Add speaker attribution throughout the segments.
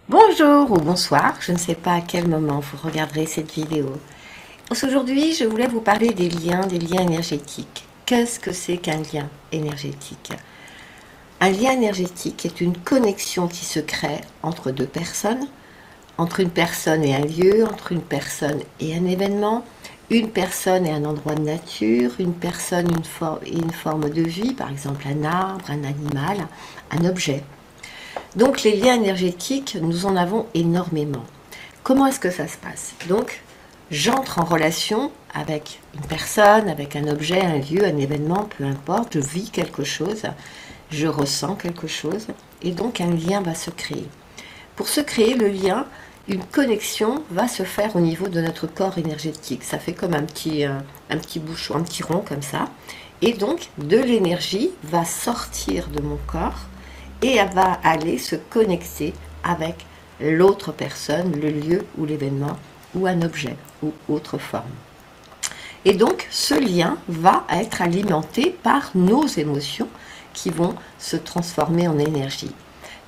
Speaker 1: Bonjour ou bonsoir, je ne sais pas à quel moment vous regarderez cette vidéo. Aujourd'hui, je voulais vous parler des liens énergétiques. Qu'est-ce que c'est qu'un lien énergétique? Un lien énergétique est une connexion qui se crée entre deux personnes, entre une personne et un lieu, entre une personne et un événement, une personne et un endroit de nature, une personne et une forme de vie, par exemple un arbre, un animal, un objet. Donc les liens énergétiques, nous en avons énormément. Comment est-ce que ça se passe? Donc, j'entre en relation avec une personne, avec un objet, un lieu, un événement, peu importe, je vis quelque chose, je ressens quelque chose, et donc un lien va se créer. Pour se créer le lien, une connexion va se faire au niveau de notre corps énergétique. Ça fait comme un petit bouchon, un petit rond comme ça. Et donc, de l'énergie va sortir de mon corps et elle va aller se connecter avec l'autre personne, le lieu ou l'événement, ou un objet, ou autre forme. Et donc, ce lien va être alimenté par nos émotions qui vont se transformer en énergie.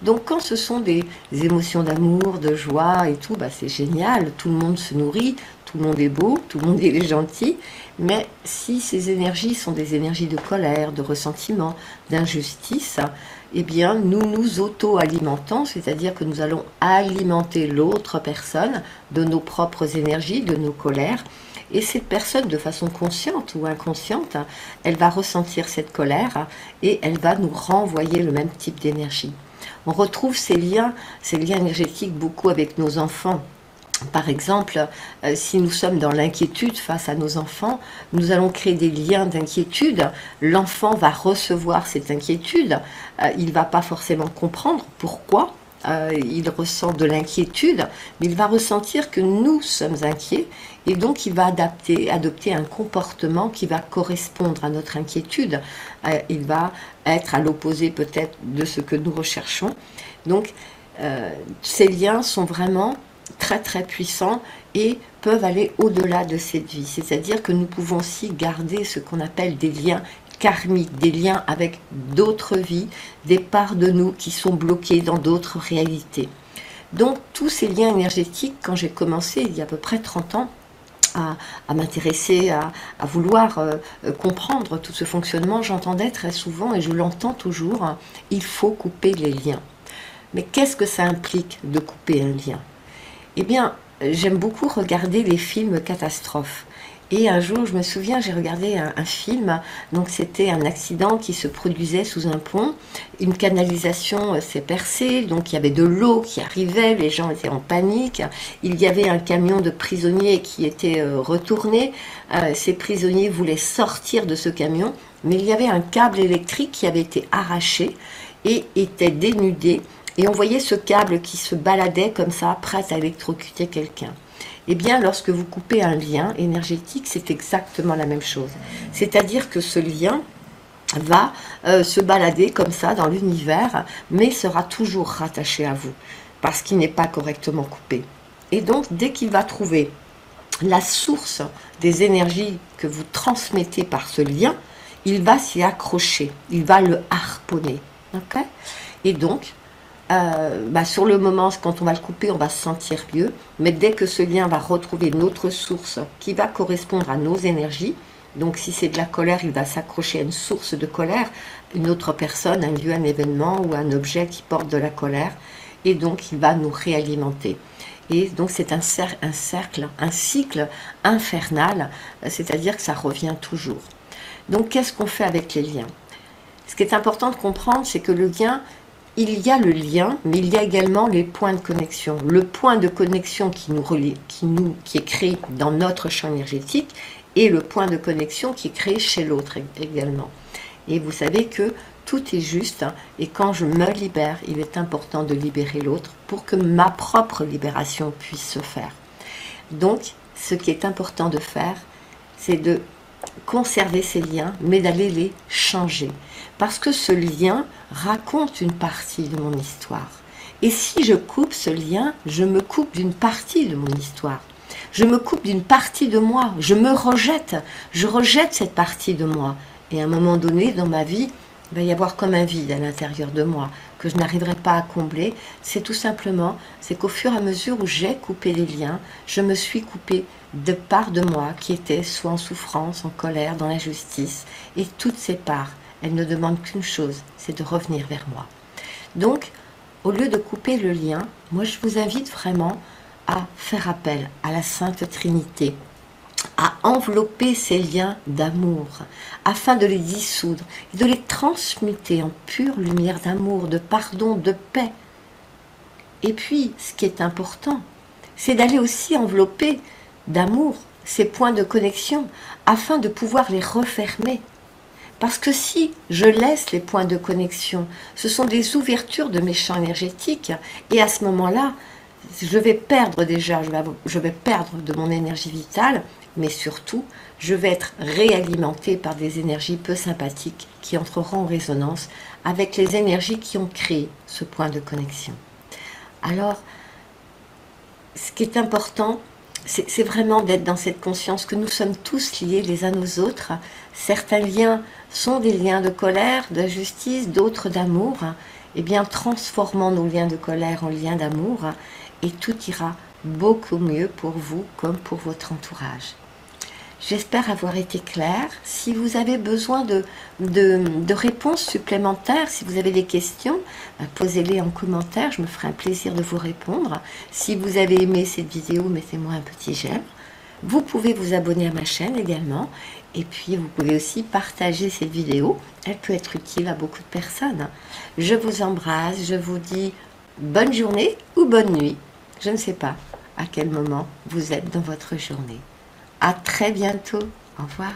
Speaker 1: Donc, quand ce sont des émotions d'amour, de joie et tout, bah, c'est génial, tout le monde se nourrit, tout le monde est beau, tout le monde est gentil. Mais si ces énergies sont des énergies de colère, de ressentiment, d'injustice, eh bien, nous nous auto-alimentons, c'est-à-dire que nous allons alimenter l'autre personne de nos propres énergies, de nos colères. Et cette personne, de façon consciente ou inconsciente, elle va ressentir cette colère et elle va nous renvoyer le même type d'énergie. On retrouve ces liens énergétiques beaucoup avec nos enfants. Par exemple, si nous sommes dans l'inquiétude face à nos enfants, nous allons créer des liens d'inquiétude. L'enfant va recevoir cette inquiétude. Il ne va pas forcément comprendre pourquoi il ressent de l'inquiétude, mais il va ressentir que nous sommes inquiets et donc il va adopter un comportement qui va correspondre à notre inquiétude. Il va être à l'opposé peut-être de ce que nous recherchons. Donc, ces liens sont vraiment très très puissants et peuvent aller au-delà de cette vie. C'est-à-dire que nous pouvons aussi garder ce qu'on appelle des liens karmiques, des liens avec d'autres vies, des parts de nous qui sont bloquées dans d'autres réalités. Donc tous ces liens énergétiques, quand j'ai commencé il y a à peu près 30 ans, à m'intéresser, à vouloir comprendre tout ce fonctionnement, j'entendais très souvent, et je l'entends toujours, il faut couper les liens. Mais qu'est-ce que ça implique de couper un lien? Eh bien, j'aime beaucoup regarder les films catastrophes. Et un jour, je me souviens, j'ai regardé un film, donc c'était un accident qui se produisait sous un pont, une canalisation s'est percée, donc il y avait de l'eau qui arrivait, les gens étaient en panique, il y avait un camion de prisonniers qui était retourné, ces prisonniers voulaient sortir de ce camion, mais il y avait un câble électrique qui avait été arraché et était dénudé, et on voyait ce câble qui se baladait comme ça, prêt à électrocuter quelqu'un. Eh bien, lorsque vous coupez un lien énergétique, c'est exactement la même chose. C'est-à-dire que ce lien va se balader comme ça dans l'univers, mais sera toujours rattaché à vous, parce qu'il n'est pas correctement coupé. Et donc, dès qu'il va trouver la source des énergies que vous transmettez par ce lien, il va s'y accrocher, il va le harponner. Okay? Et donc, sur le moment, quand on va le couper, on va se sentir mieux. Mais dès que ce lien va retrouver une autre source qui va correspondre à nos énergies, donc si c'est de la colère, il va s'accrocher à une source de colère, une autre personne, un lieu, un événement ou un objet qui porte de la colère, et donc il va nous réalimenter. Et donc c'est un cercle, un cycle infernal, c'est-à-dire que ça revient toujours. Donc qu'est-ce qu'on fait avec les liens? Ce qui est important de comprendre, c'est que le lien, il y a le lien, mais il y a également les points de connexion. Le point de connexion qui nous relie, qui est créé dans notre champ énergétique, et le point de connexion qui est créé chez l'autre également. Et vous savez que tout est juste, et quand je me libère, il est important de libérer l'autre pour que ma propre libération puisse se faire. Donc, ce qui est important de faire, c'est de conserver ces liens, mais d'aller les changer. Parce que ce lien raconte une partie de mon histoire. Et si je coupe ce lien, je me coupe d'une partie de mon histoire. Je me coupe d'une partie de moi. Je me rejette. Je rejette cette partie de moi. Et à un moment donné, dans ma vie, il va y avoir comme un vide à l'intérieur de moi. que je n'arriverai pas à combler, c'est tout simplement, c'est qu'au fur et à mesure où j'ai coupé les liens, je me suis coupée de parts de moi qui étaient soit en souffrance, en colère, dans l'injustice. Et toutes ces parts, elles ne demandent qu'une chose, c'est de revenir vers moi. Donc, au lieu de couper le lien, moi je vous invite vraiment à faire appel à la Sainte Trinité, à envelopper ces liens d'amour, afin de les dissoudre et de les transmuter en pure lumière d'amour, de pardon, de paix. Et puis, ce qui est important, c'est d'aller aussi envelopper d'amour ces points de connexion, afin de pouvoir les refermer. Parce que si je laisse les points de connexion, ce sont des ouvertures de mes champs énergétiques, et à ce moment-là, je vais perdre déjà, je vais perdre de mon énergie vitale, mais surtout, je vais être réalimentée par des énergies peu sympathiques qui entreront en résonance avec les énergies qui ont créé ce point de connexion. Alors, ce qui est important, c'est vraiment d'être dans cette conscience que nous sommes tous liés les uns aux autres. Certains liens sont des liens de colère, de justice, d'autres d'amour. Eh bien, transformons nos liens de colère en liens d'amour et tout ira beaucoup mieux pour vous comme pour votre entourage. J'espère avoir été claire. Si vous avez besoin de réponses supplémentaires, si vous avez des questions, posez-les en commentaire, je me ferai un plaisir de vous répondre. Si vous avez aimé cette vidéo, mettez-moi un petit j'aime. Vous pouvez vous abonner à ma chaîne également, et puis vous pouvez aussi partager cette vidéo, elle peut être utile à beaucoup de personnes. Je vous embrasse, je vous dis bonne journée ou bonne nuit, je ne sais pas à quel moment vous êtes dans votre journée. À très bientôt. Au revoir.